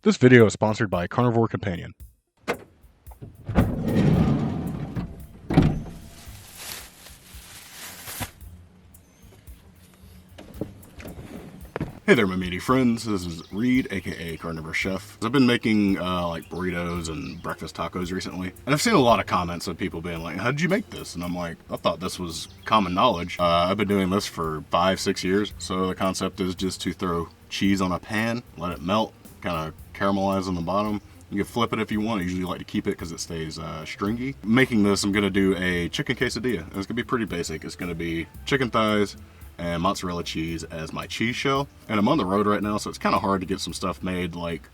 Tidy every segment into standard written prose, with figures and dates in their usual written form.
This video is sponsored by Carnivore Companion. Hey there, my meaty friends. This is Reed, aka CarnivorousChef. I've been making like burritos and breakfast tacos recently, and I've seen a lot of comments of people being like, "How did you make this?" And I'm like, I thought this was common knowledge. I've been doing this for 5-6 years. So the concept is just to throw cheese on a pan, let it melt, kind of caramelize on the bottom. You can flip it if you want. I usually like to keep it because it stays stringy. Making this, I'm gonna do a chicken quesadilla. And it's gonna be pretty basic. It's gonna be chicken thighs and mozzarella cheese as my cheese shell. And I'm on the road right now, so it's kind of hard to get some stuff made like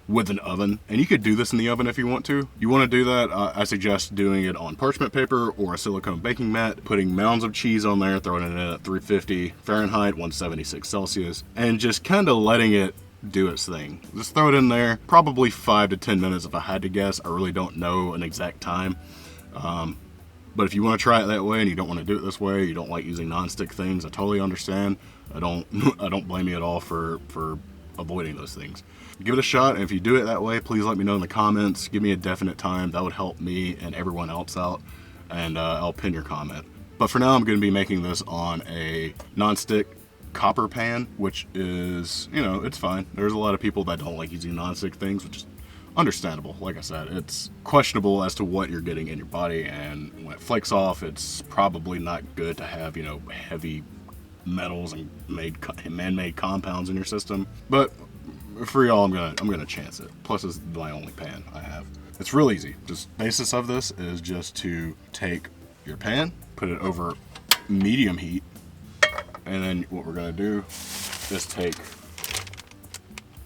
with an oven. And you could do this in the oven if you want to. You want to do that, I suggest doing it on parchment paper or a silicone baking mat, putting mounds of cheese on there, throwing it in at 350 Fahrenheit, 176 Celsius, and just kind of letting it do its thing. Just throw it in there, probably 5 to 10 minutes if I had to guess. I really don't know an exact time. But if you want to try it that way and you don't want to do it this way, you don't like using non-stick things, I totally understand. I don't blame you at all for avoiding those things. Give it a shot, and if you do it that way, please let me know in the comments. Give me a definite time. That would help me and everyone else out, and I'll pin your comment. But for now, I'm going to be making this on a non-stick copper pan, which is, you know, it's fine. There's a lot of people that don't like using non-stick things, which is understandable. Like I said, it's questionable as to what you're getting in your body, and when it flakes off, it's probably not good to have, you know, heavy metals and man-made compounds in your system. But for y'all, I'm gonna chance it. Plus, it's my only pan I have. It's real easy. Just basis of this is just to take your pan, put it over medium heat, and then what we're gonna do is take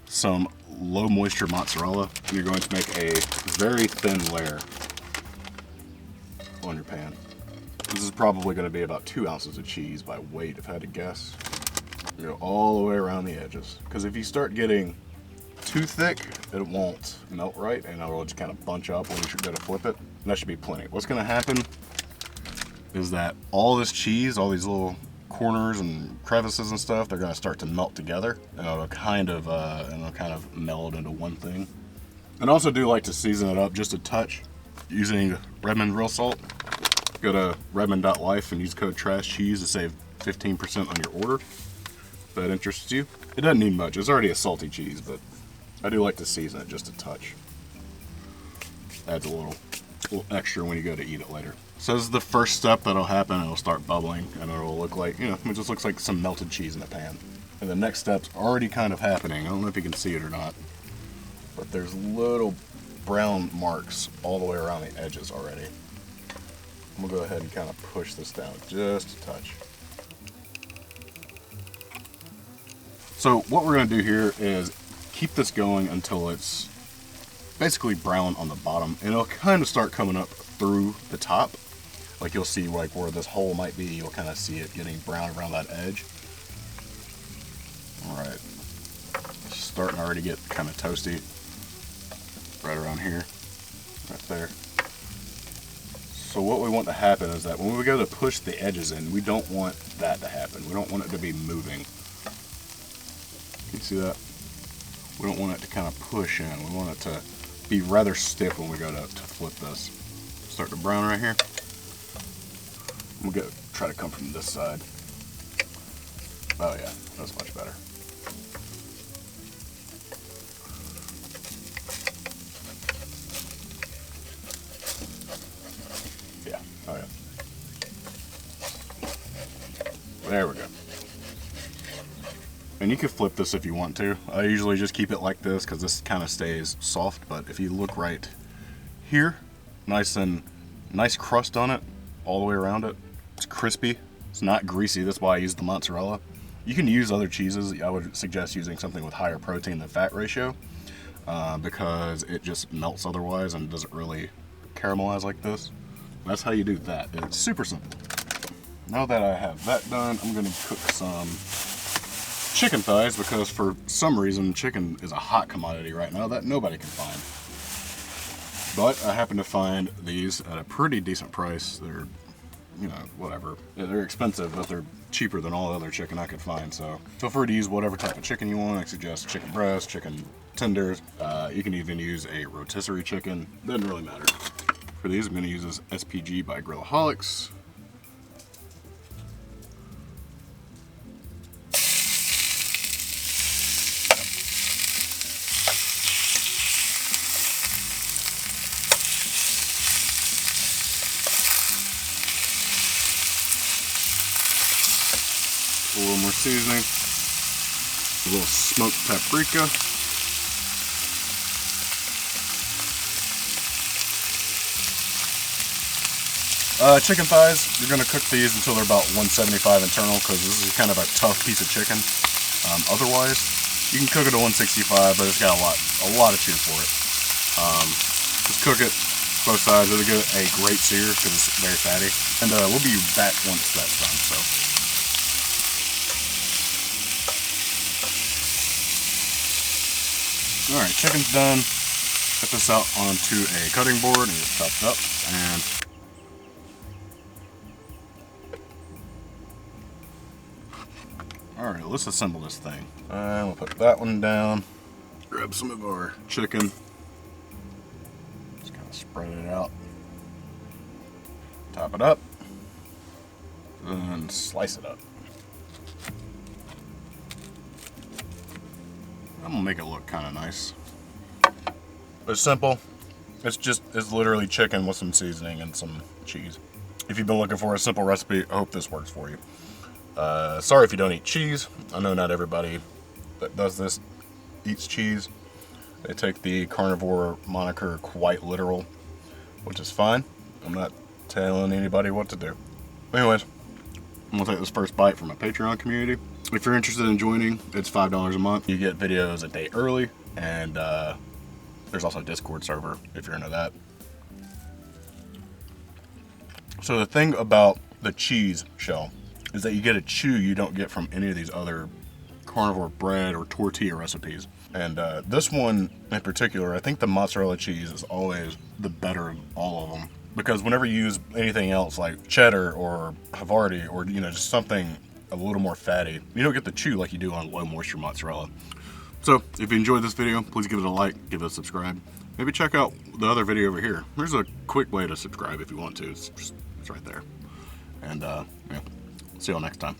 some low moisture mozzarella. You're going to make a very thin layer on your pan. This is probably going to be about 2 ounces of cheese by weight, if I had to guess. You go all the way around the edges, because if you start getting too thick, it won't melt right, and it'll just kind of bunch up when you go to flip it. And that should be plenty. What's going to happen is that all this cheese, all these little corners and crevices and stuff, they're going to start to melt together, and it'll kind of meld into one thing. And I also do like to season it up just a touch using Redmond grill salt. Go to redmond.life and use code TRASHCHEESE to save 15% on your order, if that interests you. It doesn't need much. It's already a salty cheese, but I do like to season it just a touch. Adds a little extra when you go to eat it later. So this is the first step that'll happen. It'll start bubbling, and it'll look like, you know, it just looks like some melted cheese in a pan. And the next step's already kind of happening. I don't know if you can see it or not, but there's little brown marks all the way around the edges already. I'm gonna go ahead and kind of push this down just a touch. So what we're gonna do here is keep this going until it's basically brown on the bottom, and it'll kind of start coming up through the top. Like you'll see like where this hole might be, you'll kind of see it getting brown around that edge. All right, it's starting to already get kind of toasty right around here, right there. So what we want to happen is that when we go to push the edges in, we don't want that to happen. We don't want it to be moving. Can you see that? We don't want it to kind of push in. We want it to be rather stiff when we go to flip this. Start to brown right here. We'll try to come from this side. Oh yeah, that's much better. Yeah, oh yeah. There we go. And you can flip this if you want to. I usually just keep it like this because this kind of stays soft, but if you look right here, nice crust on it all the way around it. It's crispy. It's not greasy. That's why I use the mozzarella. You can use other cheeses. I would suggest using something with higher protein than fat ratio because it just melts otherwise and doesn't really caramelize like this. That's how you do that. It's super simple. Now that I have that done, I'm going to cook some chicken thighs because for some reason chicken is a hot commodity right now that nobody can find. But I happen to find these at a pretty decent price. They're, you know, whatever. They're expensive, but they're cheaper than all the other chicken I could find. So feel free to use whatever type of chicken you want. I suggest chicken breast, chicken tenders. You can even use a rotisserie chicken. Doesn't really matter. For these, I'm going to use this SPG by GRILLAHOLICS. A little more seasoning, a little smoked paprika, chicken thighs. You're going to cook these until they're about 175 internal, because this is kind of a tough piece of chicken. Otherwise, you can cook it at 165, but it's got a lot of chew for it. Just cook it both sides. It'll get a great sear because it's very fatty, and we'll be back once that's done. So. Alright, chicken's done. Put this out onto a cutting board and just chop it up. And alright, let's assemble this thing. We'll put that one down. Grab some of our chicken. Just kind of spread it out. Top it up. And slice it up. I'm gonna make it look kind of nice. It's simple. It's literally chicken with some seasoning and some cheese. If you've been looking for a simple recipe, I hope this works for you. Sorry if you don't eat cheese. I know not everybody that does this eats cheese. They take the carnivore moniker quite literal, which is fine. I'm not telling anybody what to do. Anyways, I'm gonna take this first bite from my Patreon community. If you're interested in joining, it's $5 a month. You get videos a day early, and there's also a Discord server if you're into that. So the thing about the cheese shell is that you get a chew you don't get from any of these other carnivore bread or tortilla recipes. And this one in particular, I think the mozzarella cheese is always the better of all of them. Because whenever you use anything else like cheddar or Havarti or just something a little more fatty, you don't get the chew like you do on low moisture mozzarella. So if you enjoyed this video, please give it a like, give it a subscribe. Maybe check out the other video over here. There's a quick way to subscribe if you want to. It's right there. And yeah, see y'all next time.